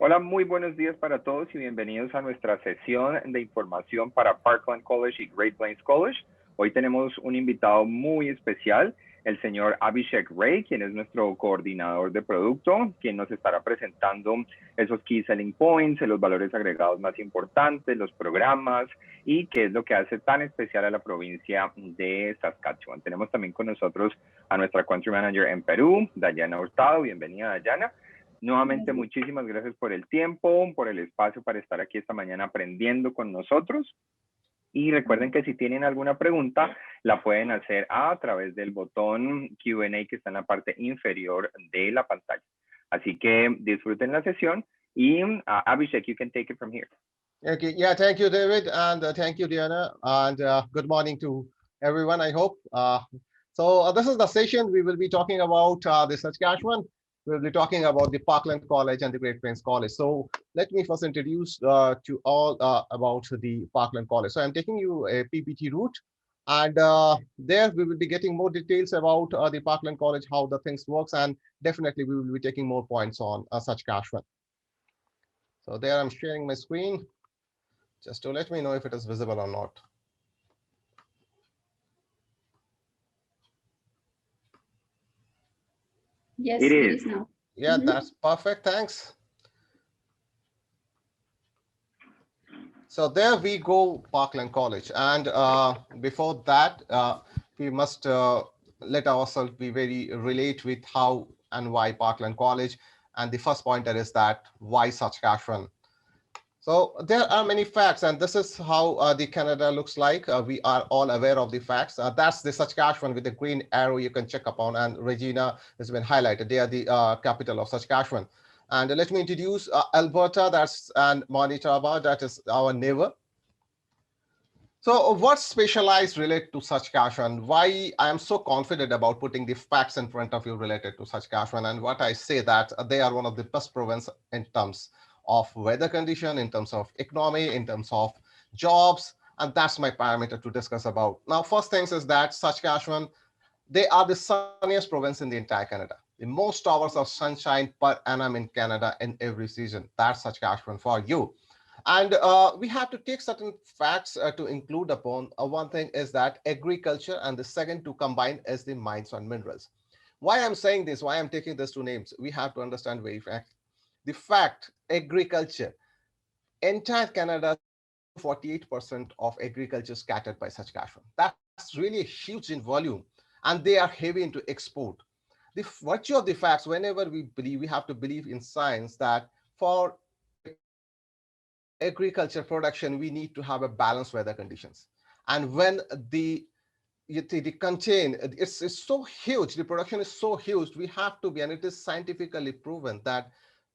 Hola, muy buenos días para todos y bienvenidos a nuestra sesión de información para Parkland College y Great Plains College. Hoy tenemos un invitado muy especial, el señor Abhishek Ray, quien es nuestro coordinador de producto, quien nos estará presentando esos key selling points, los valores agregados más importantes, los programas y qué es lo que hace tan especial a la provincia de Saskatchewan. Tenemos también con nosotros a nuestra country manager en Perú, Dayana Hurtado. Bienvenida, Dayana. Nuevamente, muchísimas gracias por el tiempo, por el espacio para estar aquí esta mañana aprendiendo con nosotros. Y recuerden que si tienen alguna pregunta, la pueden hacer a través del botón Q&A que está en la parte inferior de la pantalla. Así que disfruten la sesión y Abhishek, you can take it from here. Okay, yeah, thank you, David, and thank you, Diana, and good morning to everyone, I hope. So this is the session we will be talking about the Saskatchewan. We'll be talking about the Parkland College and the Great Plains College. So let me first introduce to all about the Parkland College. So I'm taking you a PPT route, and there we will be getting more details about the Parkland College, how the things works, and definitely we will be taking more points on Saskatchewan. So there I'm sharing my screen, just to let me know if it is visible or not. Yes, it is now. Yeah, that's perfect. Thanks. So there we go, Parkland College. And before that, we must let ourselves be very relate with how and why Parkland College. And the first pointer is that why Saskatchewan. So there are many facts, and this is how the Canada looks like. We are all aware of the facts. That's the Saskatchewan with the green arrow you can check upon, and Regina has been highlighted. They are the capital of Saskatchewan. And let me introduce Alberta, and Manitoba, that is our neighbor. So what's specialized related to Saskatchewan? Why I am so confident about putting the facts in front of you related to Saskatchewan, and what I say that they are one of the best province in terms of weather condition, in terms of economy, in terms of jobs, and that's my parameter to discuss about. Now, first things is that Saskatchewan, they are the sunniest province in the entire Canada. The most hours of sunshine per annum in Canada in every season. That's Saskatchewan for you. And we have to take certain facts to include upon. One thing is that agriculture, and the second to combine is the mines and minerals. Why I'm saying this, why I'm taking these two names, we have to understand very fact. The fact, agriculture, entire Canada, 48% of agriculture scattered by Saskatchewan. That's really huge in volume, and they are heavy into export. The virtue of the facts, whenever we believe, we have to believe in science that for agriculture production, we need to have a balanced weather conditions. And when the contain, it's so huge, the production is so huge, we have to be, and it is scientifically proven that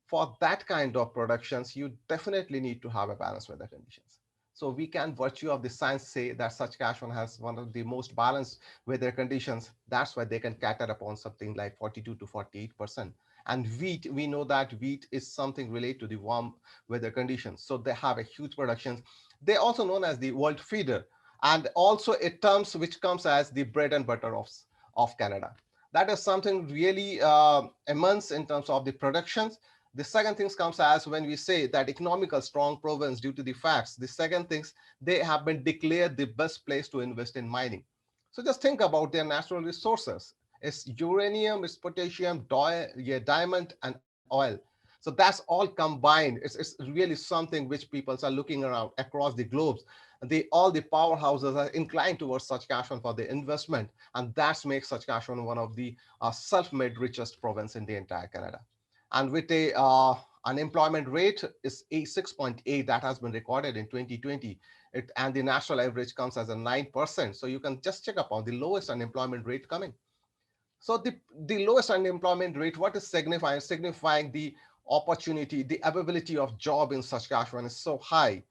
for that kind of productions, you definitely need to have a balanced weather conditions. So we can, virtue of the science, say that Saskatchewan has one of the most balanced weather conditions. That's why they can cater upon something like 42 to 48%. And wheat, we know that wheat is something related to the warm weather conditions. So they have a huge production. They're also known as the world feeder, and also a term which comes as the bread and butter of Canada. That is something really immense in terms of the productions. The second thing comes as when we say that economical strong province due to the facts. The second things, they have been declared the best place to invest in mining. So just think about their natural resources. It's uranium, it's potassium, diamond, and oil. So that's all combined. It's really something which people are looking around across the globe. All the powerhouses are inclined towards Saskatchewan for the investment, and that makes Saskatchewan one of the self-made richest province in the entire Canada. And with a unemployment rate is 6.8 that has been recorded in 2020, and the national average comes as a 9%. So you can just check upon the lowest unemployment rate coming. So the lowest unemployment rate, what is signifying? Signifying the opportunity, the availability of job in Saskatchewan is so high.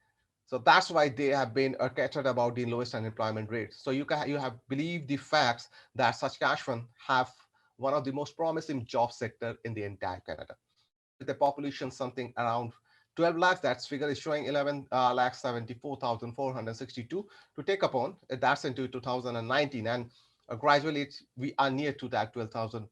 So that's why they have been catered about the lowest unemployment rate. So you have believed the facts that Saskatchewan have one of the most promising job sector in the entire Canada. With the population something around 12 lakhs, that figure is showing 11,74,462 to take upon. That's into 2019, and gradually we are near to that 12,000.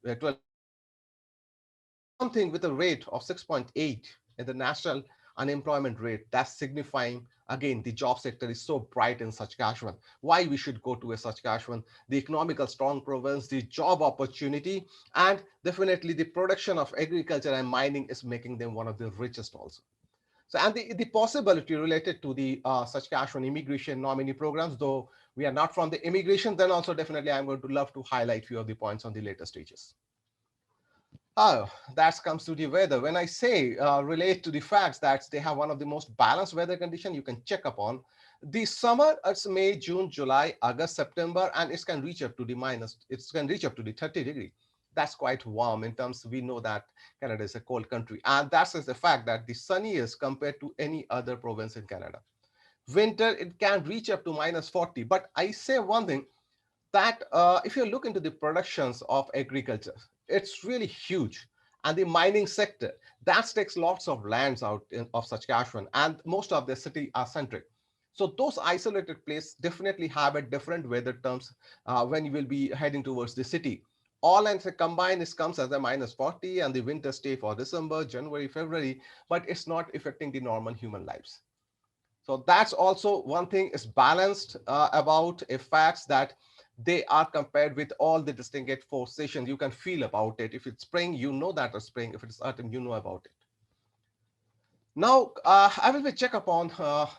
Something with a rate of 6.8 in the national unemployment rate. That's signifying, again, the job sector is so bright in Saskatchewan. Why we should go to a Saskatchewan? The economical strong province, the job opportunity, and definitely the production of agriculture and mining is making them one of the richest also. So, and the possibility related to the Saskatchewan immigration nominee programs, though we are not from the immigration, then also definitely I'm going to love to highlight few of the points on the later stages. Oh, that comes to the weather. When I say relate to the facts that they have one of the most balanced weather condition you can check upon. The summer, it's May, June, July, August, September, and it can reach up to the minus, it can reach up to the 30-degree. That's quite warm in terms, we know that Canada is a cold country. And that's the fact that the sunniest compared to any other province in Canada. Winter, it can reach up to minus 40. But I say one thing, that if you look into the productions of agriculture, it's really huge. And the mining sector, that takes lots of lands out of Saskatchewan, and most of the city are centric. So those isolated places definitely have a different weather terms when you will be heading towards the city. All and combined, it comes as a minus 40, and the winter stay for December, January, February, but it's not affecting the normal human lives. So that's also one thing is balanced about a facts that they are compared with all the distinguished four stations. You can feel about it. If it's spring, you know that it's spring. If it's autumn, you know about it. Now, I will be check upon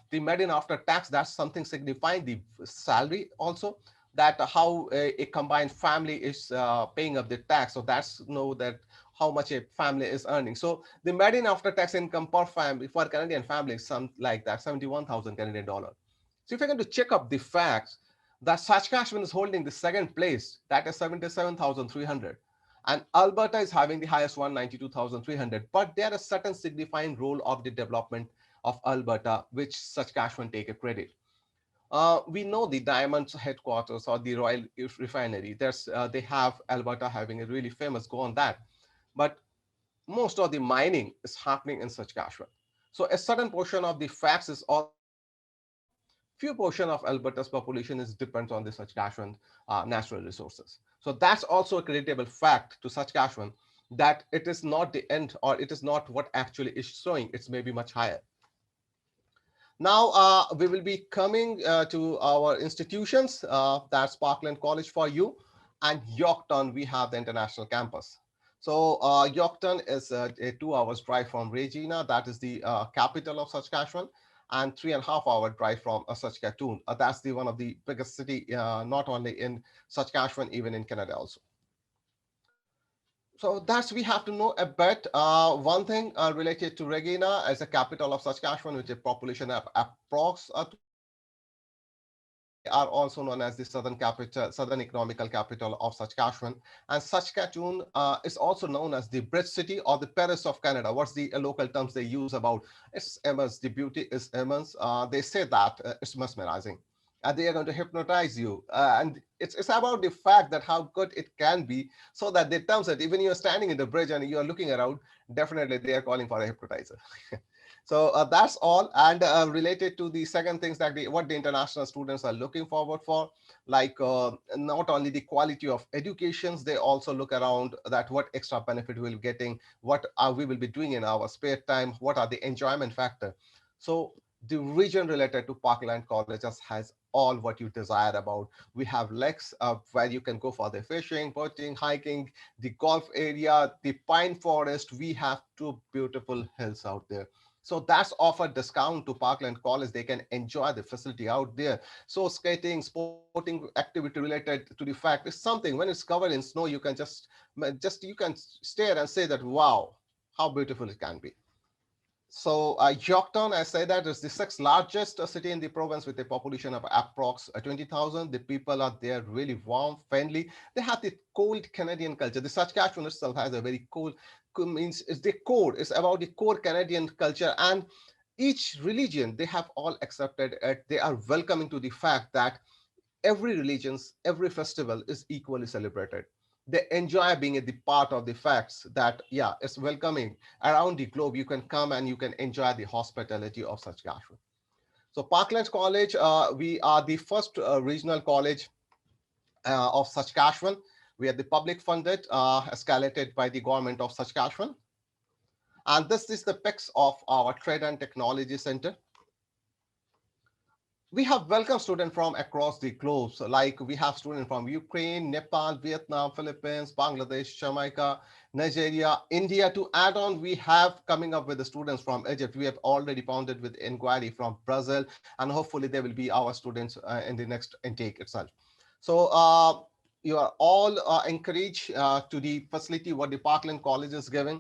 the median after tax. That's something signifying the salary also, that how a combined family is paying up the tax. So that's know that how much a family is earning. So the median after tax income per family for Canadian families, some like that, 71,000 Canadian dollar. So if you're going to check up the facts, that Saskatchewan is holding the second place, that is 77,300. And Alberta is having the highest one, 92,300. But there is a certain signifying role of the development of Alberta, which Saskatchewan take a credit. We know the diamonds headquarters or the Royal Refinery. They have Alberta having a really famous go on that. But most of the mining is happening in Saskatchewan. So a certain portion of the facts is also signifying that few portion of Alberta's population is depends on the Saskatchewan natural resources. So that's also a creditable fact to Saskatchewan, that it is not the end, or it is not what actually is showing. It's maybe much higher. Now we will be coming to our institutions. That's Parkland College for you, and Yorkton, we have the international campus. So Yorkton is a 2 hours drive from Regina, that is the capital of Saskatchewan, and 3.5 hour drive from Saskatoon. That's the one of the biggest city, not only in Saskatchewan, even in Canada also. So that's we have to know a bit. One thing related to Regina as a capital of Saskatchewan, with a population of approx 200,000. They are also known as the southern economical capital of Saskatchewan. And Saskatoon is also known as the Bridge City or the Paris of Canada. What's the local terms they use about? It's immense. The beauty is immense. They say that it's mesmerizing. And they are going to hypnotize you. And it's about the fact that how good it can be, so that they terms that even you're standing in the bridge and you're looking around, definitely they are calling for a hypnotizer. So that's all. And related to the second things that what the international students are looking forward for, like not only the quality of educations, they also look around that what extra benefit we'll be getting, what we will be doing in our spare time, what are the enjoyment factor. So the region related to Parkland colleges has all what you desire about. We have lakes where you can go for the fishing, boating, hiking, the golf area, the pine forest. We have two beautiful hills out there. So that's offered discount to Parkland College. They can enjoy the facility out there. So skating, sporting activity related to the fact is something when it's covered in snow, you can just you can stare and say that, wow, how beautiful it can be. So Yorktown, I say that is the sixth largest city in the province with a population of approx 20,000. The people are there really warm, friendly. They have the cold Canadian culture. The Saskatchewan itself has a very cool, means it's the core. It's about the core Canadian culture, and each religion they have all accepted it. They are welcoming to the fact that every religions, every festival is equally celebrated. They enjoy being a the part of the facts that, yeah, it's welcoming. Around the globe, you can come and you can enjoy the hospitality of Saskatchewan. So Parklands College, we are the first regional college of Saskatchewan. We are the public funded, escalated by the government of Saskatchewan. And this is the pics of our Trade and Technology Center. We have welcome students from across the globe. So like we have students from Ukraine, Nepal, Vietnam, Philippines, Bangladesh, Jamaica, Nigeria, India. To add on, we have coming up with the students from Egypt. We have already pounded with inquiry from Brazil, and hopefully they will be our students in the next intake itself. So you are all encouraged to the facility what the Parkland College is giving.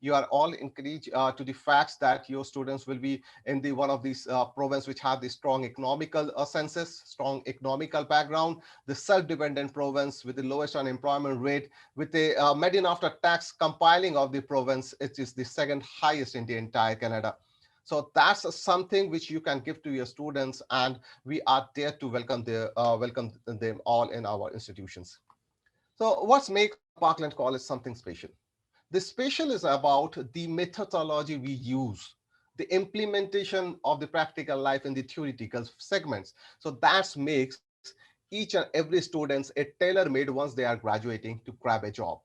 You are all encouraged to the facts that your students will be in the one of these province which have the strong economical census, strong economical background, the self-dependent province with the lowest unemployment rate, with the median after tax compiling of the province, it is the second highest in the entire Canada. So that's something which you can give to your students, and we are there to welcome them all in our institutions. So what makes Parkland College something special? The special is about the methodology we use, the implementation of the practical life in the theoretical segments. So that makes each and every student a tailor-made once they are graduating to grab a job.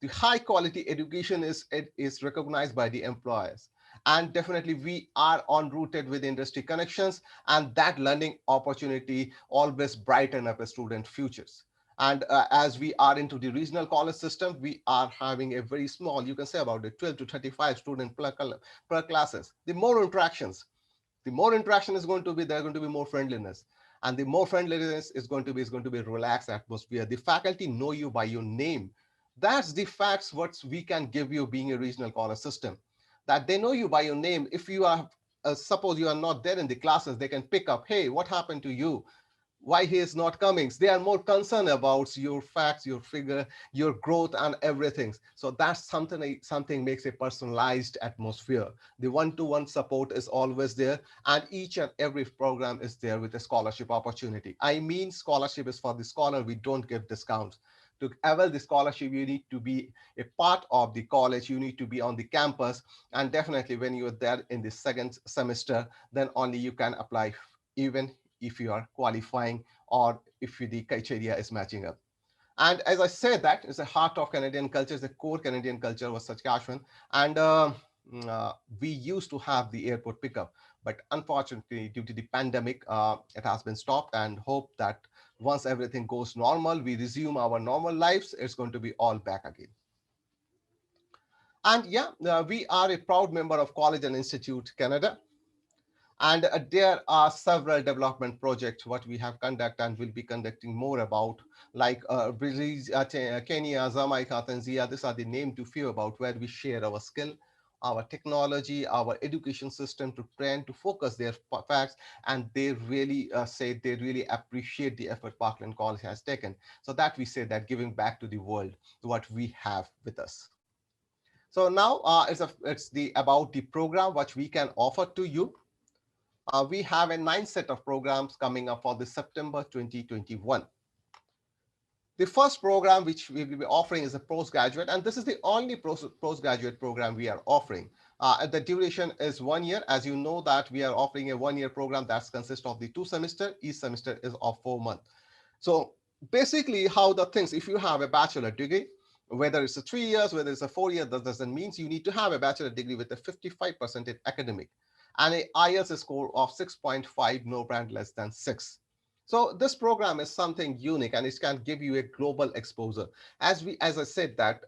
The high quality education is recognized by the employers. And definitely we are on rooted with industry connections, and that learning opportunity always brighten up a student futures. And as we are into the regional college system, we are having a very small, you can say about the 12 to 35 student per classes. The more interaction is going to be, there going to be more friendliness. And the more friendliness is going to be relaxed atmosphere. The faculty know you by your name. That's the facts what we can give you being a regional college system. That they know you by your name. If you are, suppose you are not there in the classes, they can pick up, hey, what happened to you? Why he is not coming. They are more concerned about your facts, your figure, your growth and everything. So that's something makes a personalized atmosphere. The one-to-one support is always there, and each and every program is there with a scholarship opportunity. I mean, scholarship is for the scholar. We don't give discounts. To avail the scholarship, you need to be a part of the college. You need to be on the campus. And definitely when you're there in the second semester, then only you can apply, even if you are qualifying or if the criteria is matching up. And as I said, that is the heart of Canadian culture, is the core Canadian culture was Saskatchewan. And we used to have the airport pickup, but unfortunately, due to the pandemic, it has been stopped, and hope that once everything goes normal, we resume our normal lives, it's going to be all back again. And yeah, we are a proud member of College and Institute Canada. And there are several development projects what we have conducted and will be conducting more about, like Belize, Kenya, Jamaica, Tanzania. These are the name to few about where we share our skill, our technology, our education system to train, to focus their facts. And they really say they really appreciate the effort Parkland College has taken. So that we say that giving back to the world what we have with us. So now it's the about the program which we can offer to you. We have a 9 set of programs coming up for the September 2021. The first program which we will be offering is a postgraduate, and this is the only postgraduate program we are offering. The duration is 1 year. As you know that we are offering a 1-year program that consists of the 2 semesters. Each semester is of 4 months. So basically how the things, if you have a bachelor degree, whether it's a 3 years, whether it's a 4 year, that doesn't mean you need to have a bachelor degree with a 55% in academic and a IELTS score of 6.5, no brand less than 6. So this program is something unique, and it can give you a global exposure. As I said that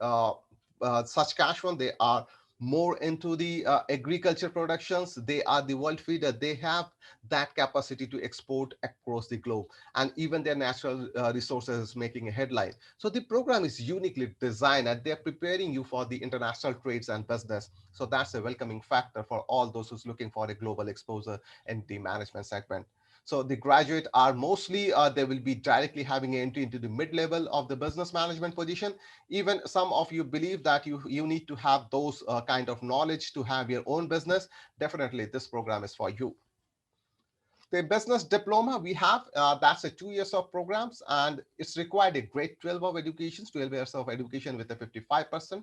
Saskatchewan, they are more into the agriculture productions. They are the world feeder. They have that capacity to export across the globe, and even their natural resources is making a headline. So the program is uniquely designed, and they're preparing you for the international trades and business. So that's a welcoming factor for all those who's looking for a global exposure in the management segment. So the graduate are mostly, they will be directly having an entry into the mid-level of the business management position. Even some of you believe that you need to have those kind of knowledge to have your own business. Definitely this program is for you. The business diploma we have, that's a 2 years of programs, and it's required a grade 12 of education, 12 years of education with a 55%.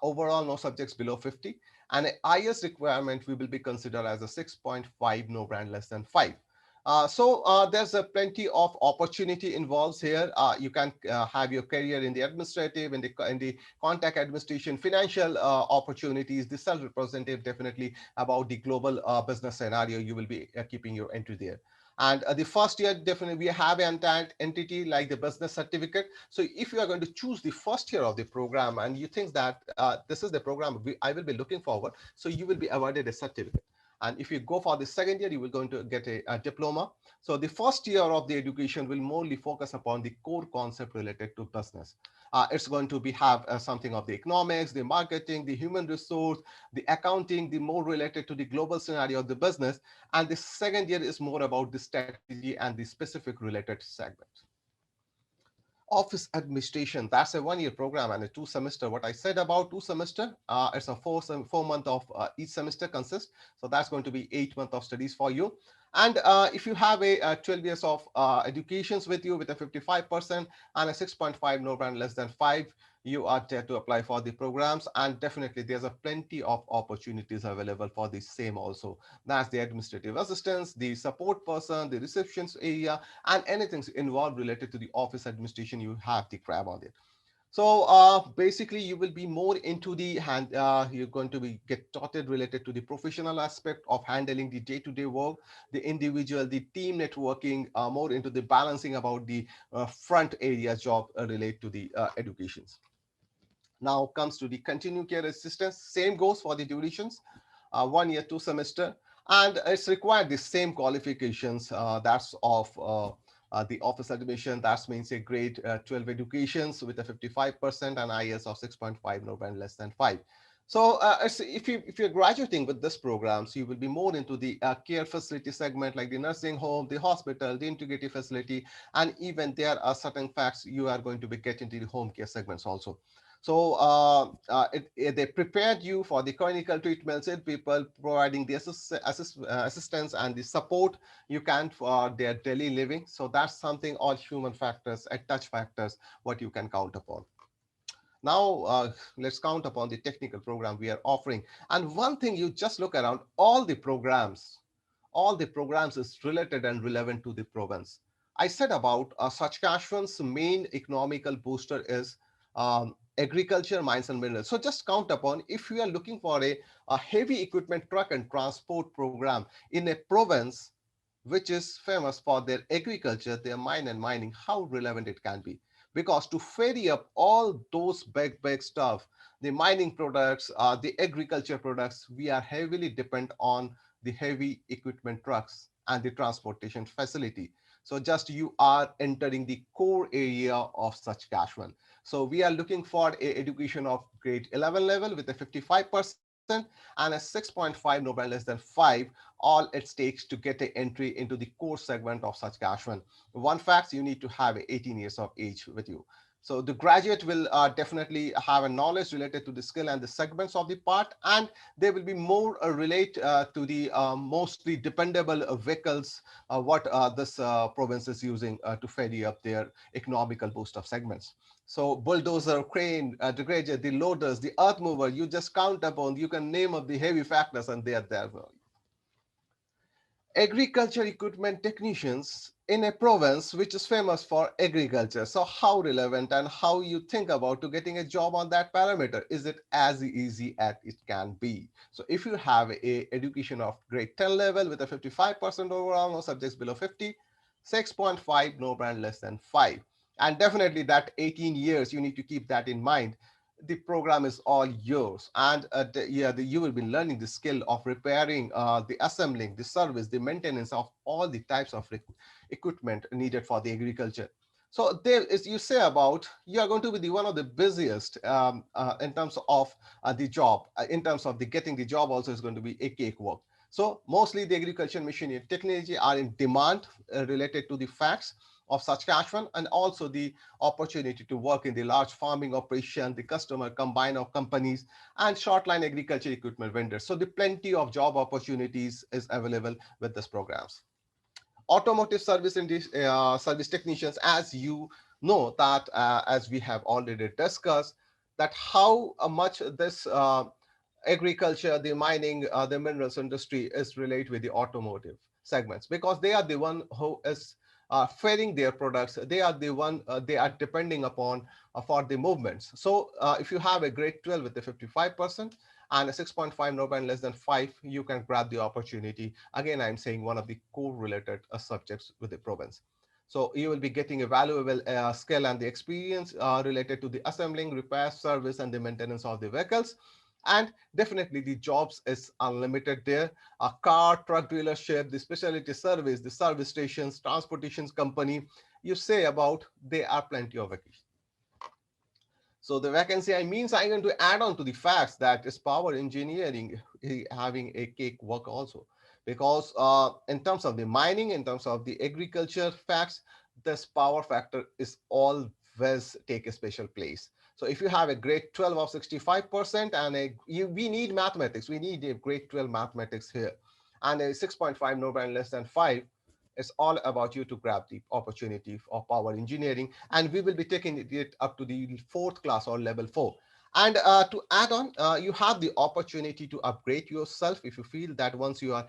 Overall, no subjects below 50. And an IS requirement we will be considered as a 6.5, no brand less than 5. There's a plenty of opportunity involves here. You can have your career in the administrative, in the contact administration, financial opportunities, the sales representative, definitely about the global business scenario. You will be keeping your entry there. And the first year, definitely we have an entity like the business certificate. So if you are going to choose the first year of the program and you think that this is the program I will be looking forward, so you will be awarded a certificate. And if you go for the second year, you will going to get a diploma. So the first year of the education will mostly focus upon the core concept related to business. It's going to be have something of the economics, the marketing, the human resource, the accounting, the more related to the global scenario of the business. And the second year is more about the strategy and the specific related segment. Office administration, that's a 1 year program and a 2 semester. What I said about 2 semester, it's a 4 month of each semester consists. So that's going to be 8 months of studies for you. And if you have a 12 years of educations with you with a 55% and a 6.5 no brand less than 5, you are there to apply for the programs. And definitely there's a plenty of opportunities available for the same also. That's the administrative assistants, the support person, the receptions area, and anything involved related to the office administration, you have the grab on it. So basically you will be more into the you're going to be get taught related to the professional aspect of handling the day-to-day work, the individual, the team networking, more into the balancing about the front area job relate to the educations. Now comes to the continuing care assistance. Same goes for the durations, 1 year, 2 semester, and it's required the same qualifications. That's of the office admission. That means a grade 12 educations with a 55% and IS of 6.5, no band less than 5. So if you're graduating with this program, so you will be more into the care facility segment, like the nursing home, the hospital, the integrative facility, and even there are certain facts you are going to be getting into the home care segments also. So they prepared you for the clinical treatments in people, providing the assistance and the support you can for their daily living. So that's something all human factors and touch factors what you can count upon. Now let's count upon the technical program we are offering. And one thing, you just look around, all the programs is related and relevant to the province. I said about Saskatchewan's main economical booster is agriculture, mines and minerals. So just count upon, if you are looking for a heavy equipment truck and transport program in a province which is famous for their agriculture, their mine and mining, how relevant it can be. Because to ferry up all those big stuff, the mining products, the agriculture products, we are heavily dependent on the heavy equipment trucks and the transportation facility. So just you are entering the core area of Saskatchewan. So we are looking for a education of grade 11 level with a 55% and a 6.5, no band less than 5, all it takes to get an entry into the core segment of Saskatchewan. One fact, you need to have 18 years of age with you. So the graduate will definitely have a knowledge related to the skill and the segments of the part, and they will be more relate to the mostly dependable vehicles, what this province is using to ferry up their economical boost of segments. So bulldozer, crane, the grader, the loaders, the earth mover, you just count upon, you can name up the heavy factors and they are there. Agriculture equipment technicians in a province which is famous for agriculture. So how relevant and how you think about to getting a job on that parameter? Is it as easy as it can be? So if you have a education of grade 10 level with a 55% overall, no subjects below 50, 6.5, no brand less than 5. And definitely that 18 years, you need to keep that in mind. The program is all yours, and you will be learning the skill of repairing, the assembling, the service, the maintenance of all the types of equipment needed for the agriculture. So there is, you say about, you are going to be the one of the busiest in terms of the job, in terms of the getting the job also is going to be a cakewalk. So mostly the agriculture machinery technology are in demand related to the facts of Saskatchewan, and also the opportunity to work in the large farming operation, the customer combine of companies, and short-line agriculture equipment vendors. So the plenty of job opportunities is available with these programs. Automotive service and service technicians, as you know that, as we have already discussed, that how much this agriculture, the mining, the minerals industry is related with the automotive. segments, because they are the one who is fairing their products. They are the one they are depending upon for the movements. So if you have a grade 12 with the 55% and a 6.5 no band less than 5, you can grab the opportunity. Again, I'm saying one of the core related subjects with the province. So you will be getting a valuable skill and the experience related to the assembling, repair, service, and the maintenance of the vehicles. And definitely the jobs is unlimited there. A car, truck dealership, the specialty service, the service stations, transportation company, you say about, there are plenty of vacancies. So the vacancy, I means I'm going to add on to the facts that is power engineering having a cake work also. Because in terms of the mining, in terms of the agriculture facts, this power factor is always take a special place. So if you have a grade 12 of 65% and we need mathematics, we need a grade 12 mathematics here, and a 6.5 no band less than 5, it's all about you to grab the opportunity of power engineering, and we will be taking it up to the fourth class or level 4. And to add on, you have the opportunity to upgrade yourself if you feel that once you are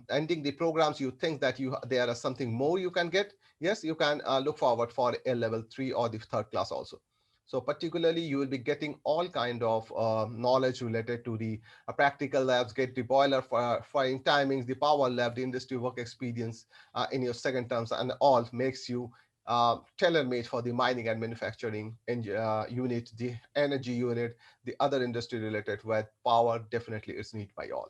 ending the programs, you think that there is something more you can get. Yes, you can look forward for a level 3 or the third class also. So particularly, you will be getting all kind of knowledge related to the practical labs, get the boiler firing timings, the power lab, the industry work experience in your second terms, and all makes you tailor-made for the mining and manufacturing unit, the energy unit, the other industry related where power definitely is needed by all.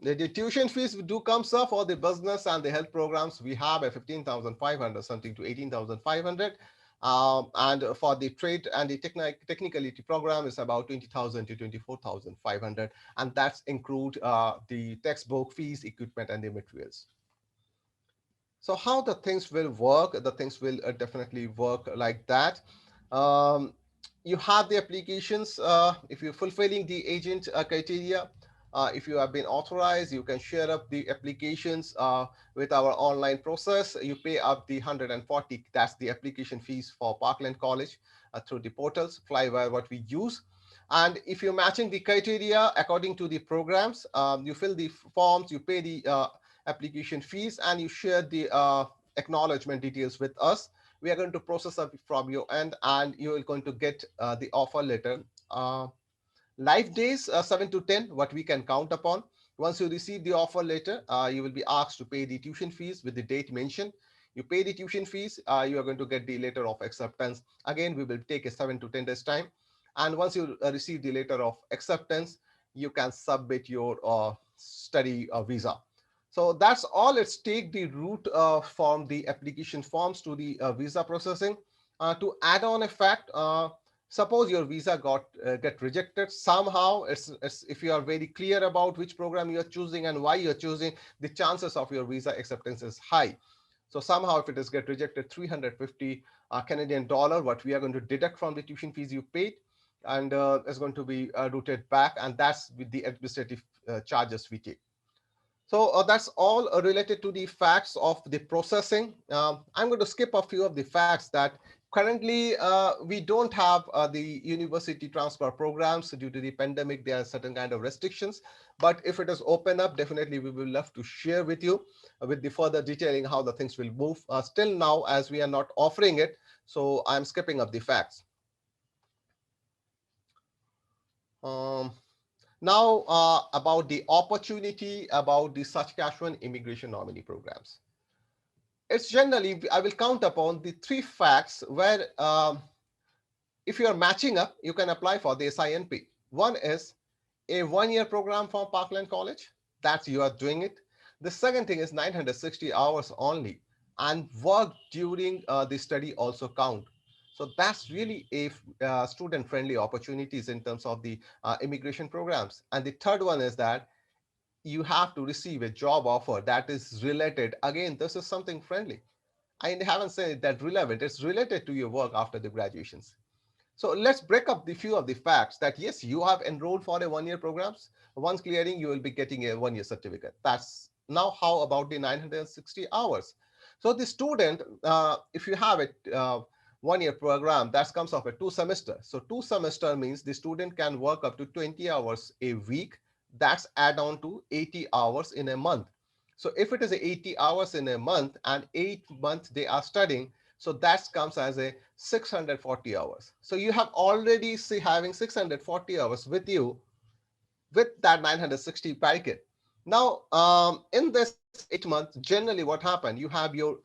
The tuition fees do comes up for the business and the health programs. We have a 15,500 something to 18,500. And for the trade and the technicality program is about 20,000 to 24,500. And that's include the textbook fees, equipment, and the materials. So how the things will work, the things will definitely work like that. Um, you have the applications. If you're fulfilling the agent criteria, if you have been authorized, you can share up the applications with our online process. You pay up the 140, that's the application fees for Parkland College through the portals, Flywire, what we use. And if you're matching the criteria according to the programs, you fill the forms, you pay the application fees, and you share the acknowledgement details with us. We are going to process up from your end, and you are going to get the offer letter. Live days 7 to 10, what we can count upon. Once you receive the offer letter, you will be asked to pay the tuition fees with the date mentioned. You pay the tuition fees, you are going to get the letter of acceptance. Again, we will take a 7 to 10 days time. And once you receive the letter of acceptance, you can submit your study visa. So that's all. Let's take the route from the application forms to the visa processing. To add on a fact, suppose your visa get rejected somehow. It's if you are very clear about which program you are choosing and why you're choosing, the chances of your visa acceptance is high. So somehow if it is get rejected, 350 Canadian dollar, what we are going to deduct from the tuition fees you paid, and is going to be routed back, and that's with the administrative charges we take. So that's all related to the facts of the processing. I'm going to skip a few of the facts that currently we don't have the university transfer programs due to the pandemic. There are certain kind of restrictions, but if it is open up, definitely we will love to share with you with the further detailing how the things will move. Still now, as we are not offering it, so I'm skipping up the facts. Now, about the opportunity about the Saskatchewan immigration nominee programs. It's generally, I will count upon the 3 facts where if you are matching up, you can apply for the SINP. One is a 1-year program from Parkland College, that's you are doing it. The second thing is 960 hours only, and work during the study also count. So that's really a student-friendly opportunities in terms of the immigration programs. And the third one is that you have to receive a job offer that is related. Again, this is something friendly. I haven't said that relevant. It's related to your work after the graduations. So let's break up the few of the facts that yes, you have enrolled for a 1-year programs. Once clearing, you will be getting a 1-year certificate. That's now how about the 960 hours. So the student, if you have a 1-year program, that comes off a 2 semester. So 2 semester means the student can work up to 20 hours a week. That's add on to 80 hours in a month. So if it is 80 hours in a month and 8 months they are studying, so that comes as a 640 hours. So you have already see having 640 hours with you with that 960 packet. Now, in this 8 months, generally what happened? You have your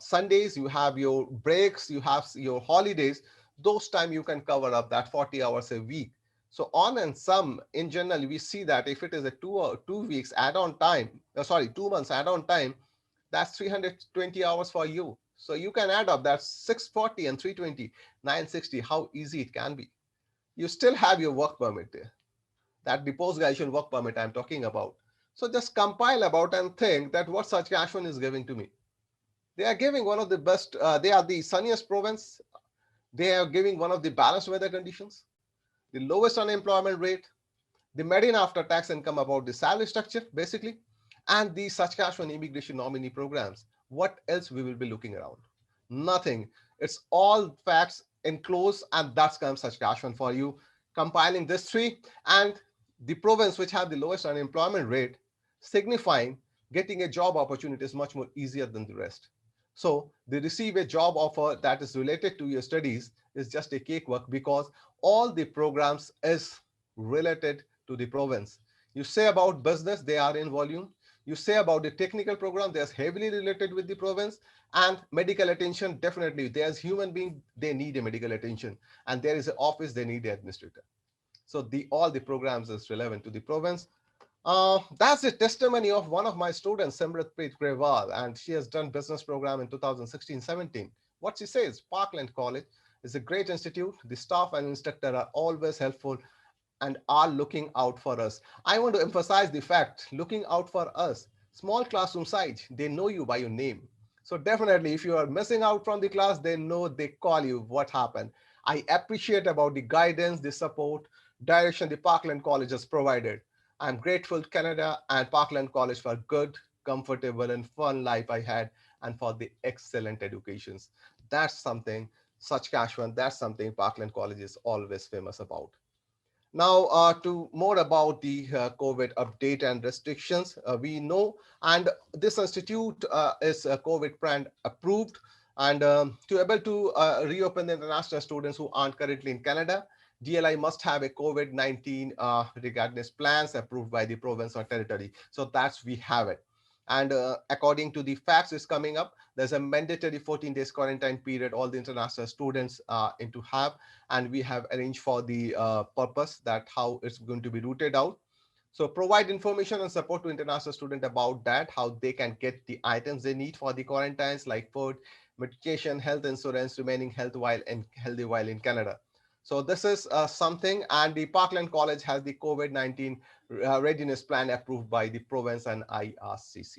Sundays, you have your breaks, you have your holidays. Those time you can cover up that 40 hours a week. So on and sum, in general, we see that if it is a 2 weeks add-on time, sorry, 2 months add-on time, that's 320 hours for you. So you can add up that's 640 and 320, 960, how easy it can be. You still have your work permit there, that the post-graduation work permit I'm talking about. So just compile about and think that what Saskatchewan is giving to me. They are giving one of the best, they are the sunniest province. They are giving one of the balanced weather conditions, the lowest unemployment rate, the median after tax income about the salary structure, basically, and the Saskatchewan immigration nominee programs. What else we will be looking around? Nothing. It's all facts enclosed, and that's comes Saskatchewan for you. Compiling this three and the province which have the lowest unemployment rate, signifying getting a job opportunity is much more easier than the rest. So they receive a job offer that is related to your studies is just a cakewalk because all the programs is related to the province. You say about business, they are in volume. You say about the technical program, they are heavily related with the province. And medical attention, definitely. There's human being, they need a medical attention. And there is an office, they need an administrator. So all the programs is relevant to the province. That's a testimony of one of my students, Simratpreet Grewal, and she has done business program in 2016-17. What she says, Parkland College is a great institute. The staff and instructor are always helpful and are looking out for us. I want to emphasize the fact, looking out for us. Small classroom size, they know you by your name. So definitely, if you are missing out from the class, they know, they call you, what happened. I appreciate about the guidance, the support, direction the Parkland College has provided. I'm grateful to Canada and Parkland College for good, comfortable, and fun life I had, and for the excellent educations. That's something, Saskatchewan, that's something Parkland College is always famous about. Now, to more about the COVID update and restrictions, we know, and this institute is COVID brand approved, and to able to reopen the international students who aren't currently in Canada, DLI must have a COVID-19 regardless plans approved by the province or territory. So that's we have it. And according to the facts is coming up, there's a mandatory 14 days quarantine period all the international students into have, and we have arranged for the purpose that how it's going to be routed out. So provide information and support to international student about that, how they can get the items they need for the quarantines like food, medication, health insurance, remaining healthy while in Canada. So this is something, and the Parkland College has the COVID-19 readiness plan approved by the province and IRCC.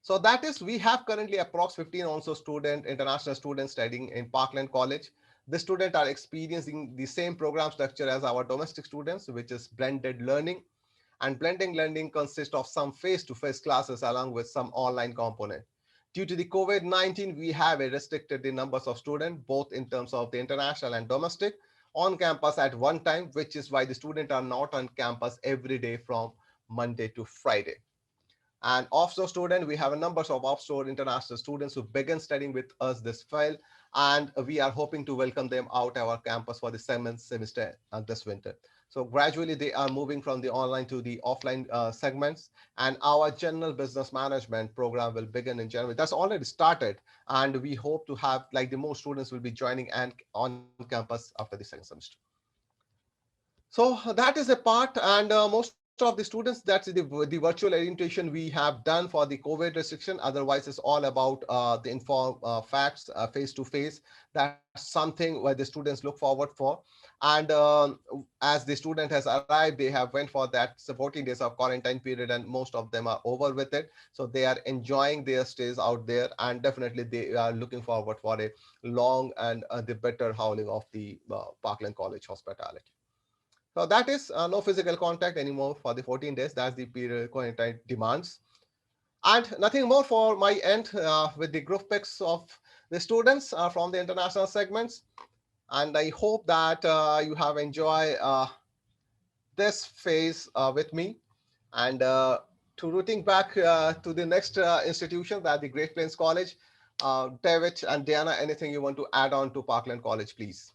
So that is, we have currently approx 15 also international students studying in Parkland College. The students are experiencing the same program structure as our domestic students, which is blended learning. And blended learning consists of some face-to-face classes along with some online component. Due to the COVID-19, we have restricted the numbers of students, both in terms of the international and domestic, on campus at one time, which is why the students are not on campus every day from Monday to Friday. And offshore student, we have a number of offshore international students who began studying with us this fall, and we are hoping to welcome them out our campus for the 7th semester this winter. So gradually they are moving from the online to the offline segments, and our general business management program will begin in January. That's already started, and we hope to have like the most students will be joining and on campus after the 2nd semester. So that is a part, and most of the students, that's the virtual orientation we have done for the COVID restriction. Otherwise, it's all about the inform facts face to face. That's something where the students look forward for. And as the student has arrived, they have went for that 14 days of quarantine period, and most of them are over with it. So they are enjoying their stays out there, and definitely they are looking forward for a long and the better howling of the Parkland College hospitality. So that is no physical contact anymore for the 14 days. That's the period quarantine demands. And nothing more for my end with the group pics of the students from the international segments. And I hope that you have enjoyed this phase with me. And to routing back to the next institution, that the Great Plains College. David and Diana, anything you want to add on to Parkland College, please?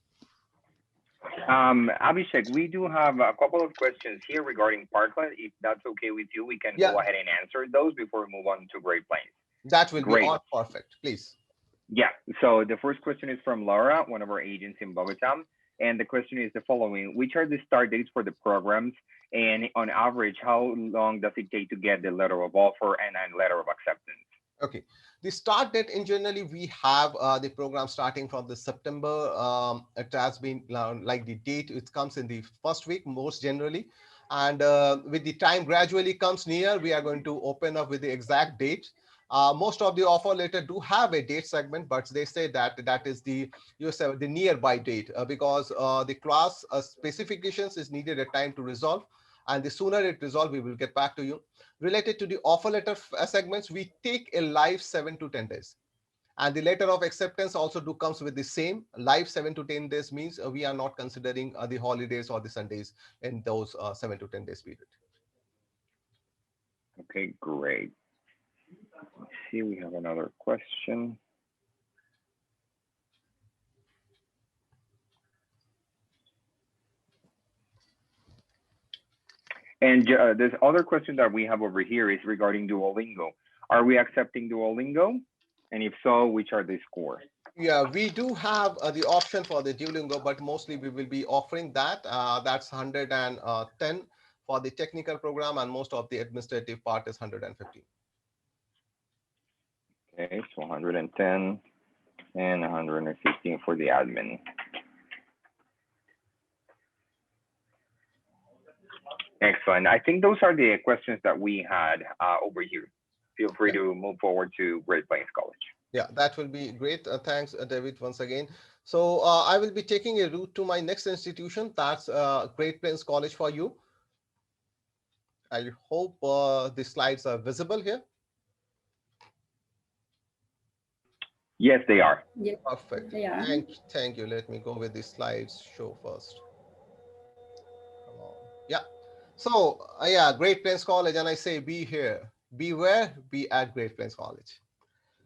Abhishek, we do have a couple of questions here regarding Parkland. If that's okay with you, we can go ahead and answer those before we move on to Great Plains. That will be all perfect, please. Yeah, so the first question is from Laura, one of our agents in Bogota. And the question is the following: which are the start dates for the programs? And on average, how long does it take to get the letter of offer and a letter of acceptance? Okay, the start date in generally, we have the program starting from the September. It has been like the date, it comes in the first week most generally. And with the time gradually comes near, we are going to open up with the exact date. Most of the offer letter do have a date segment, but they say that that is the the nearby date because the class specifications is needed a time to resolve. And the sooner it resolves, we will get back to you. Related to the offer letter segments, we take a live 7 to 10 days. And the letter of acceptance also comes with the same live 7 to 10 days means we are not considering the holidays or the Sundays in those 7 to 10 days period. Okay, great. Let's see, we have another question. And this other question that we have over here is regarding Duolingo. Are we accepting Duolingo? And if so, which are the scores? Yeah, we do have the option for the Duolingo, but mostly we will be offering that. That's 110 for the technical program, and most of the administrative part is 150. Okay, so 110 and 115 for the admin. Excellent. I think those are the questions that we had over here. Feel free to move forward to Great Plains College. Yeah, that will be great. Thanks, David, once again. So I will be taking a route to my next institution. That's Great Plains College for you. I hope the slides are visible here. Yes, they are. Yeah, perfect. They are. Thank you. Let me go with the slides show first. Come on. Yeah. So yeah, Great Plains College, and I say be here, be where, be at Great Plains College.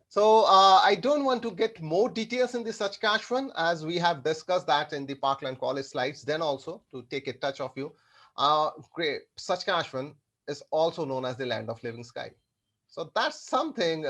So I don't want to get more details in the Saskatchewan, as we have discussed that in the Parkland College slides. Then also to take a touch of you, Saskatchewan is also known as the land of living sky. So that's something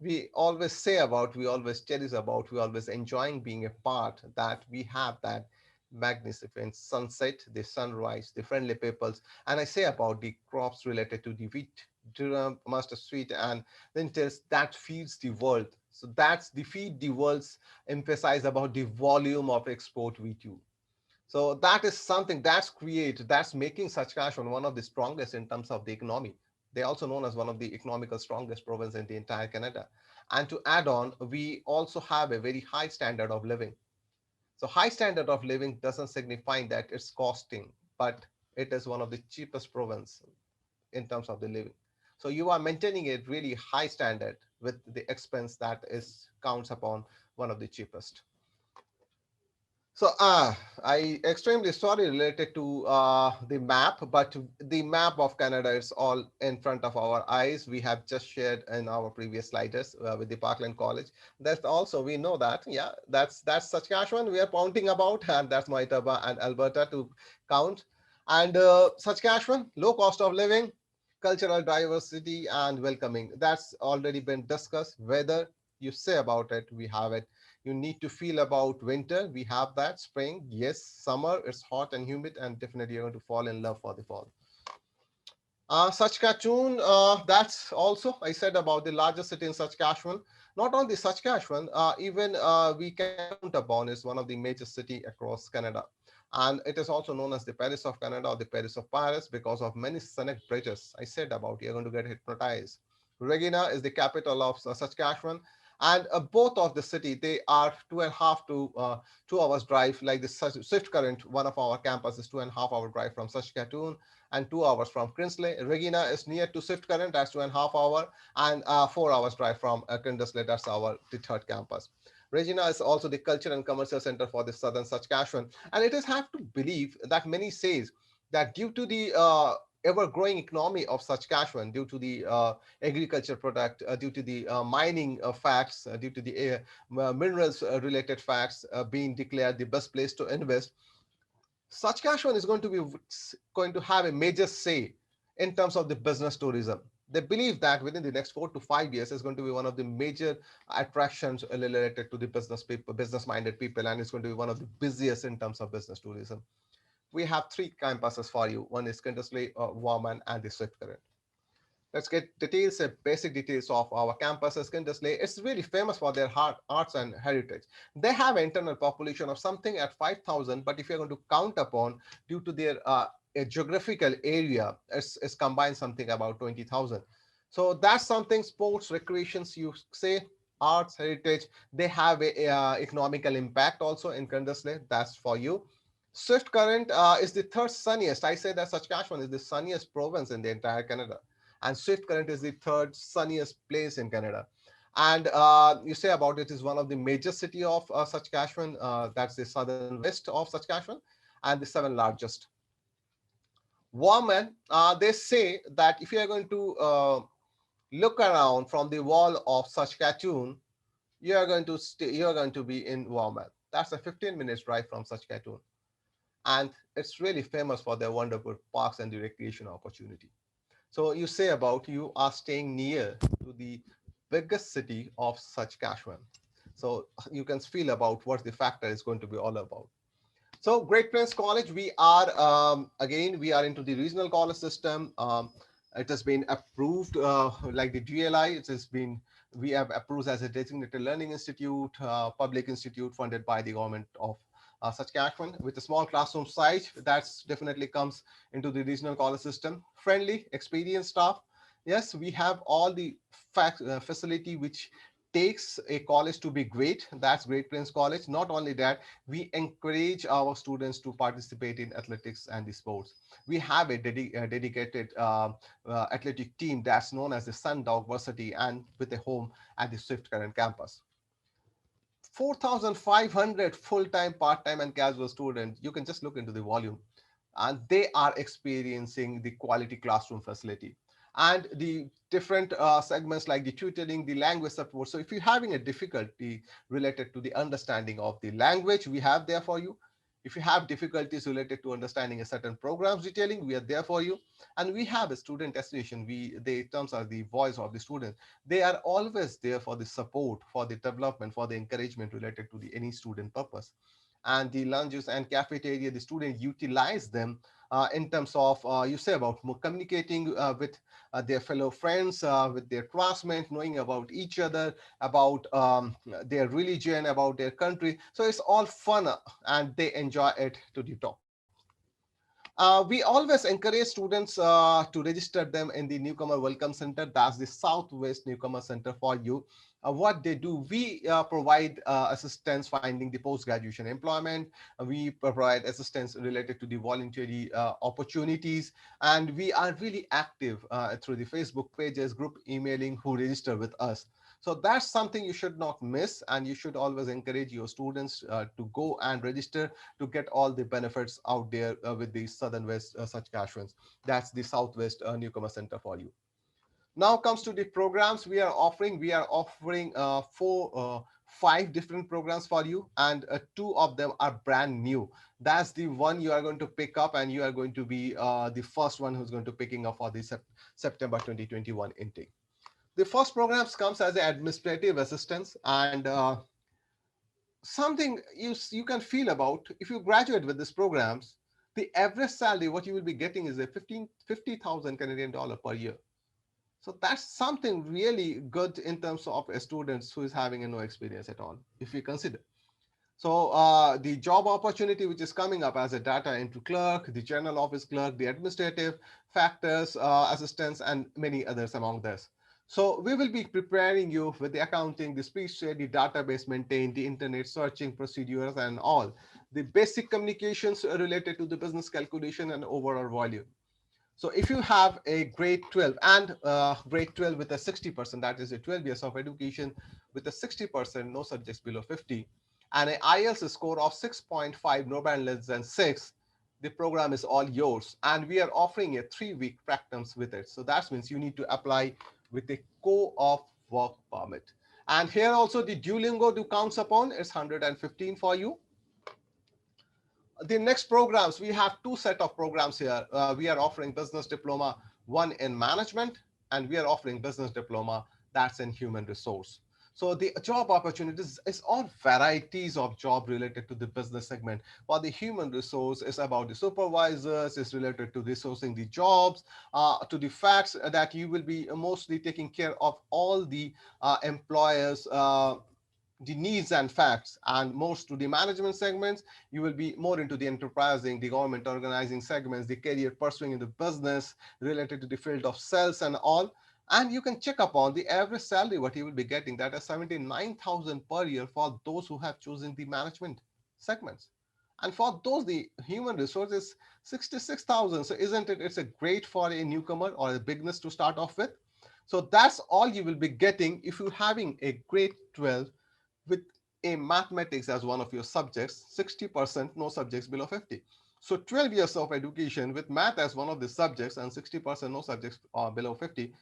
we always say about, we always cherish about, we always enjoying being a part, that we have that magnificent sunset, the sunrise, the friendly peoples. And I say about the crops related to the wheat, durum, mustard sweet, and lentils that feeds the world. So that's the feed the world's emphasize about the volume of export we do. So that is something that's making Saskatchewan one of the strongest in terms of the economy. They're also known as one of the economical strongest province in the entire Canada. And to add on, we also have a very high standard of living. So high standard of living doesn't signify that it's costing, but it is one of the cheapest province in terms of the living. So you are maintaining a really high standard with the expense that is counts upon one of the cheapest. So I extremely sorry related to the map, but the map of Canada is all in front of our eyes. We have just shared in our previous sliders with the Parkland College. That's also, we know that, yeah, that's Saskatchewan we are pointing about, and that's Manitoba and Alberta to count. And Saskatchewan, low cost of living, cultural diversity, and welcoming. That's already been discussed. Whether you say about it, we have it. You need to feel about winter, we have that. Spring, yes. Summer, it's hot and humid, and definitely you're going to fall in love for the fall. Saskatchewan, that's also, I said about the largest city in Saskatchewan. Not only Saskatchewan, even we can count upon is one of the major city across Canada. And it is also known as the Paris of Canada or the Paris of Paris because of many scenic bridges. I said about you're going to get hypnotized. Regina is the capital of Saskatchewan. And both of the city, they are 2.5 to 2 hours drive, like the Swift Current, one of our campus is 2.5 hour drive from Saskatoon and 2 hours from Kinsley. Regina is near to Swift Current, that's 2.5 hour, and 4 hours drive from Kinsley, that's the third campus. Regina is also the culture and commercial center for the southern Saskatchewan. And it is have to believe that many says that due to the ever-growing economy of Saskatchewan due to the agriculture product, due to the mining facts, due to the minerals related facts being declared the best place to invest, Saskatchewan is going to have a major say in terms of the business tourism. They believe that within the next 4 to 5 years is going to be one of the major attractions related to the business people, business-minded people, and it's going to be one of the busiest in terms of business tourism. We have three campuses for you. One is Kindersley, Warman, and the Swift Current. Let's get details, basic details of our campus. Kindersley, it's really famous for their arts and heritage. They have an internal population of something at 5,000, but if you're going to count upon due to their a geographical area, it's combined something about 20,000. So that's something sports, recreations, you say, arts, heritage, they have a economical impact also in Kindersley. That's for you. Swift Current is the third sunniest. I say that Saskatchewan is the sunniest province in the entire Canada, and Swift Current is the third sunniest place in Canada. And you say about it is one of the major city of Saskatchewan. That's the southern west of Saskatchewan, and the seventh largest. Warman, they say that if you are going to look around from the wall of Saskatchewan, you are going to be in Warman. That's a 15 minutes drive from Saskatchewan, and it's really famous for their wonderful parks and the recreation opportunity. So you say about you are staying near to the biggest city of Saskatchewan. So you can feel about what the factor is going to be all about. So Great Plains College, we are, again, we are into the regional college system. It has been approved like the GLI, it has been, we have approved as a designated learning institute, public institute funded by the government of Saskatchewan with a small classroom size. That's definitely comes into the regional college system. Friendly, experienced staff. Yes, we have all the facility which takes a college to be great. That's Great Plains College. Not only that, we encourage our students to participate in athletics and the sports. We have a dedicated athletic team that's known as the Sundog Varsity and with a home at the Swift Current campus. 4,500 full-time, part-time, and casual students. You can just look into the volume, and they are experiencing the quality classroom facility and the different segments like the tutoring, the language support. So if you're having a difficulty related to the understanding of the language, we have there for you. If you have difficulties related to understanding a certain programs detailing, we are there for you. And we have a student destination. The terms are the voice of the student. They are always there for the support, for the development, for the encouragement related to the any student purpose. And the lunches and cafeteria, the students utilize them in terms of, you say about communicating with their fellow friends, with their classmates, knowing about each other, about their religion, about their country. So it's all fun and they enjoy it to the top. We always encourage students to register them in the Newcomer Welcome Center. That's the Southwest Newcomer Center for you. What they do, we provide assistance finding the post-graduation employment. We provide assistance related to the voluntary opportunities. And we are really active through the Facebook pages, group emailing who register with us. So that's something you should not miss, and you should always encourage your students to go and register to get all the benefits out there with the Southern West Saskatchewans. That's the Southwest Newcomer Center for you. Now comes to the programs we are offering. We are offering five different programs for you, and two of them are brand new. That's the one you are going to pick up, and you are going to be the first one who's going to picking up for the September 2021 intake. The first programs comes as an administrative assistance, and something you can feel about if you graduate with these programs, the average salary what you will be getting is a 50,000 Canadian dollar per year. So that's something really good in terms of a student who is having no experience at all, if you consider. So the job opportunity which is coming up as a data entry clerk, the general office clerk, the administrative factors, assistants, and many others among this. So we will be preparing you with the accounting, the spreadsheet, the database maintained, the internet searching procedures, and all the basic communications related to the business calculation and overall volume. So if you have a grade 12 and grade 12 with a 60%, that is a 12 years of education with a 60%, no subjects below 50, and an IELTS score of 6.5, no band less than 6, the program is all yours. And we are offering a 3-week practicums with it. So that means you need to apply with a co-op work permit. And here also the Duolingo do counts upon, it's 115 for you. The next programs, we have two set of programs here. We are offering business diploma, one in management, and we are offering business diploma that's in human resource. So the job opportunities is all varieties of job related to the business segment. While the human resource is about the supervisors, is related to resourcing the jobs, to the facts that you will be mostly taking care of all the employers' the needs and facts, and most to the management segments, you will be more into the enterprising, the government organizing segments, the career pursuing in the business related to the field of sales and all. And you can check upon the average salary what you will be getting, that is 79,000 per year for those who have chosen the management segments. And for those the human resources 66,000. So isn't it, it's a great for a newcomer or a beginners to start off with. So that's all you will be getting if you're having a grade 12 with a mathematics as one of your subjects, 60%, no subjects below 50. So 12 years of education with math as one of the subjects and 60% no subjects below 50,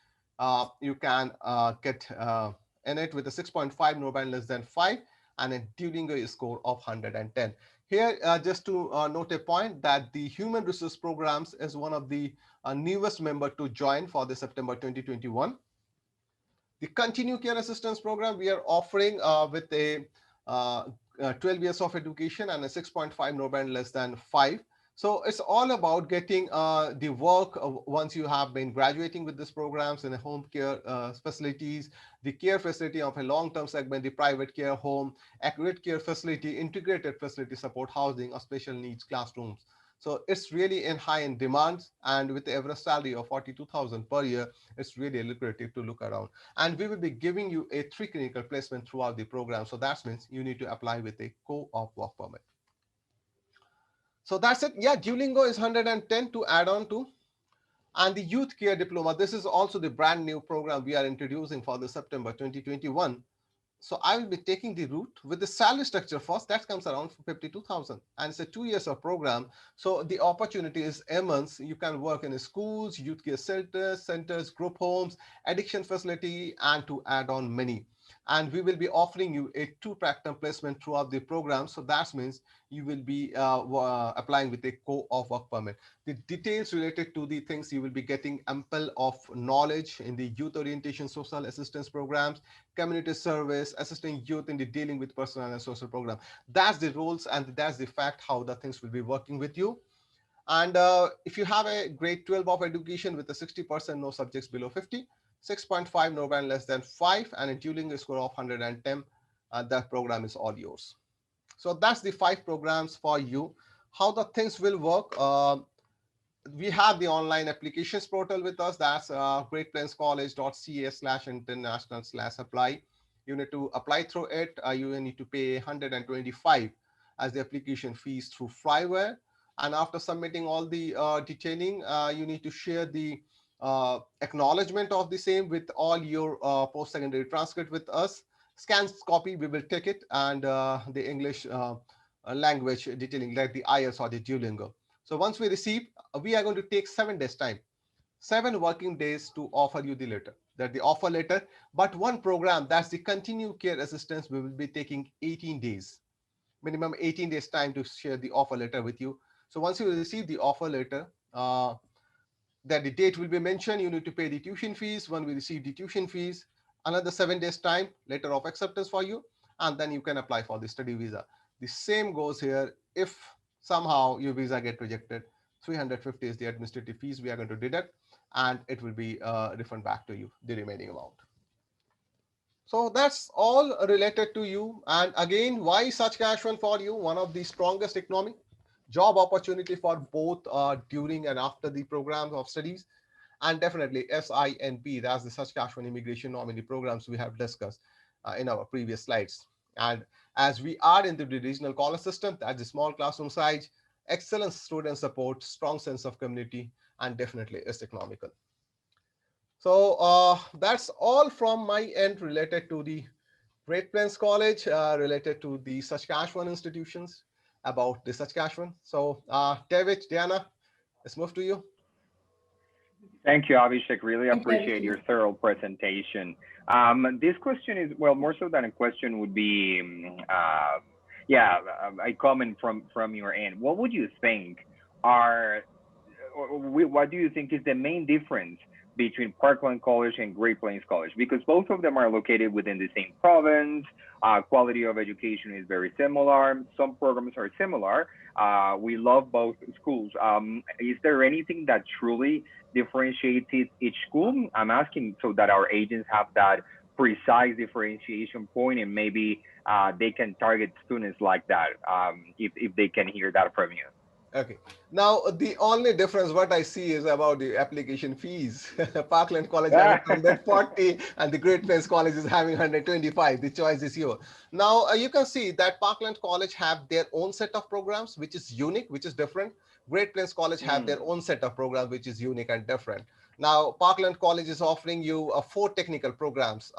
you can get in it with a 6.5, no band less than 5, and a Duolingo score of 110. Here, just to note a point that the human resource programs is one of the newest member to join for the September 2021. The Continue Care Assistance Program we are offering with a 12 years of education and a 6.5 no band less than 5. So it's all about getting the work once you have been graduating with these programs in the home care facilities, the care facility of a long-term segment, the private care home, accurate care facility, integrated facility support housing, or special needs classrooms. So it's really high in demand, and with the average salary of 42,000 per year, it's really lucrative to look around. And we will be giving you a 3 clinical placement throughout the program. So that means you need to apply with a co-op work permit. So that's it. Yeah, Duolingo is 110 to add on to. And the Youth Care Diploma, this is also the brand new program we are introducing for the September 2021. So I will be taking the route with the salary structure first. That comes around 52,000, and it's a 2 years of program. So the opportunity is immense. You can work in schools, youth care centers, group homes, addiction facility, and to add on many. And we will be offering you a 2 practicum placement throughout the program. So that means you will be applying with a co-op work permit. The details related to the things you will be getting ample of knowledge in the youth orientation social assistance programs, community service, assisting youth in the dealing with personal and social program. That's the rules and that's the fact how the things will be working with you. And if you have a grade 12 of education with a 60% no subjects below 50, 6.5 no band less than 5, and a Duolingo score of 110, that program is all yours. So that's the 5 programs for you. How the things will work. We have the online applications portal with us. That's greatplainscollege.ca/international/apply. You need to apply through it. You need to pay 125 as the application fees through Flyware. And after submitting all the detailing, you need to share the acknowledgement of the same with all your post-secondary transcript with us. Scans copy, we will take it, and the English language detailing like the IELTS or the Duolingo. So once we receive, we are going to take 7 days time, 7 working days to offer you the letter, that the offer letter. But one program, that's the Continue Care Assistance, we will be taking 18 days, minimum 18 days time to share the offer letter with you. So once you receive the offer letter, that the date will be mentioned, you need to pay the tuition fees. When we receive the tuition fees, another 7 days time, letter of acceptance for you, and then you can apply for the study visa. The same goes here. If somehow your visa get rejected, 350 is the administrative fees we are going to deduct, and it will be refunded back to you, the remaining amount. So that's all related to you. And again, why Saskatchewan for you? One of the strongest economic job opportunity for both during and after the programs of studies. And definitely SINP, that's the Saskatchewan Immigration Nominee Programs we have discussed in our previous slides. And as we are in the regional college system, that's a small classroom size, excellent student support, strong sense of community, and definitely is economical. So that's all from my end related to the Great Plains College, related to the Saskatchewan institutions. about the Saskatchewan. So David, Diana, let's move to you. Thank you, Abhishek. Really Thank you, appreciate your thorough presentation. This question is, well, more so than a question would be, a comment from your end. What would you think are, what do you think is the main difference between Parkland College and Great Plains College? Because both of them are located within the same province. Quality of education is very similar. Some programs are similar. We love both schools. Is there anything that truly differentiates each school? I'm asking so that our agents have that precise differentiation point, and maybe they can target students like that if they can hear that from you. Okay. Now, the only difference what I see is about the application fees. Parkland College having 140 and the Great Plains College is having 125. The choice is yours. Now, you can see that Parkland College have their own set of programs, which is unique, which is different. Great Plains College have their own set of programs, which is unique and different. Now, Parkland College is offering you 4 technical programs.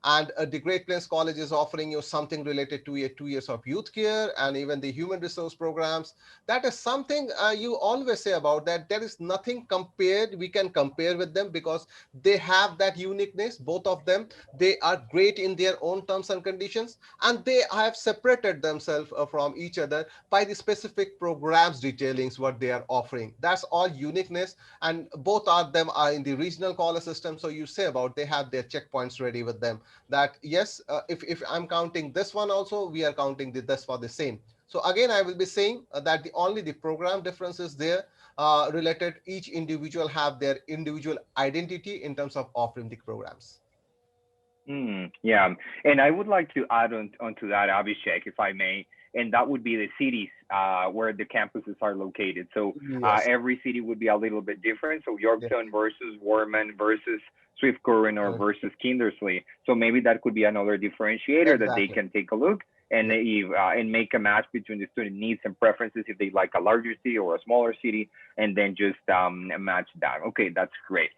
And the Great Plains College is offering you something related to 2 years of youth care and even the human resource programs. That is something you always say about that. There is nothing compared. We can compare with them because they have that uniqueness. Both of them, they are great in their own terms and conditions, and they have separated themselves from each other by the specific programs detailings what they are offering. That's all uniqueness, and both of them are in the regional college system. So you say about they have their checkpoints ready with them. That yes, if I'm counting this one also, we are counting this for the same. So again, I will be saying that the program differences there related. Each individual have their individual identity in terms of offering the programs. Yeah, and I would like to add onto that, Abhishek, if I may, and that would be the cities where the campuses are located. So Yes. every city would be a little bit different. So Yorkton versus Warman versus Swift Current or versus Kindersley. So maybe that could be another differentiator that they can take a look and and make a match between the student needs and preferences if they like a larger city or a smaller city, and then just match that. Okay, that's great.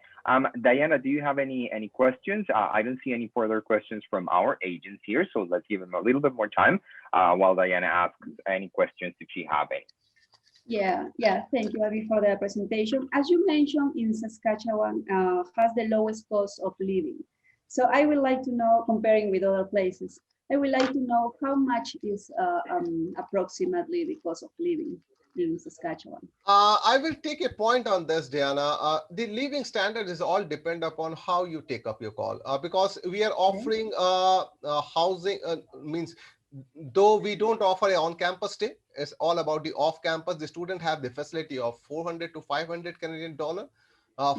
Diana, do you have any questions? I don't see any further questions from our agents here, so let's give them a little bit more time while Diana asks any questions if she have any. Yeah. Thank you, Abby, for the presentation. As you mentioned, in Saskatchewan has the lowest cost of living. So I would like to know, comparing with other places, I would like to know how much is approximately the cost of living in Saskatchewan. I will take a point on this, Diana. The living standard is all depend upon how you take up your call, because we are offering housing means, though we don't offer an on-campus stay, it's all about the off-campus. The student have the facility of 400 to 500 Canadian dollar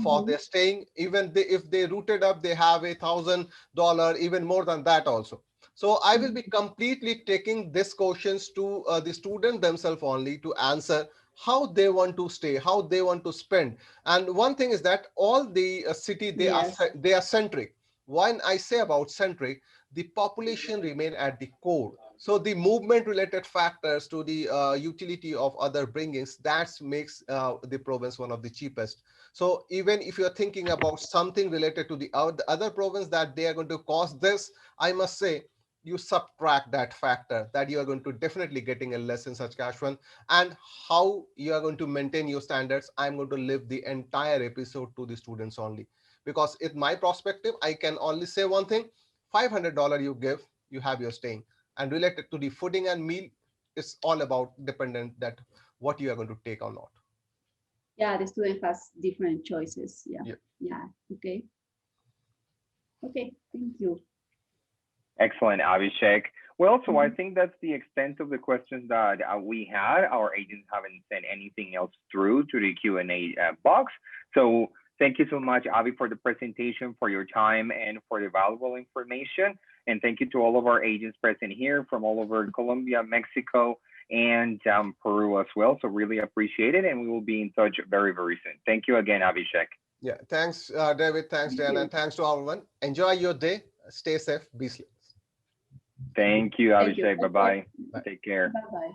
for their staying. Even if they rooted up, they have $1,000, even more than that also. So I will be completely taking these questions to the student themselves only to answer how they want to stay, how they want to spend. And one thing is that all the city, they are centric. When I say about centric, the population remain at the core. So the movement related factors to the utility of other bringings, that makes the province one of the cheapest. So even if you're thinking about something related to the other province that they are going to cost this, I must say, you subtract that factor, that you are going to definitely getting a less in Saskatchewan. And how you are going to maintain your standards, I'm going to leave the entire episode to the students only. Because in my perspective, I can only say one thing: $500 you give, you have your staying. And related to the footing and meal, it's all about dependent that what you are going to take or not. Yeah, the student has different choices. Yeah. Okay, thank you. Excellent, Abhishek. Well, so I think that's the extent of the questions that we had. Our agents haven't sent anything else through to the Q&A box. So thank you so much, Avi, for the presentation, for your time, and for the valuable information. And thank you to all of our agents present here from all over Colombia, Mexico, and Peru as well. So really appreciate it. And we will be in touch very, very soon. Thank you again, Abhishek. Yeah, thanks, David. Thanks, Diana. And thanks to everyone. Enjoy your day. Stay safe. Be safe. Thank you, Abhishek. Bye-bye. Take care. Bye-bye.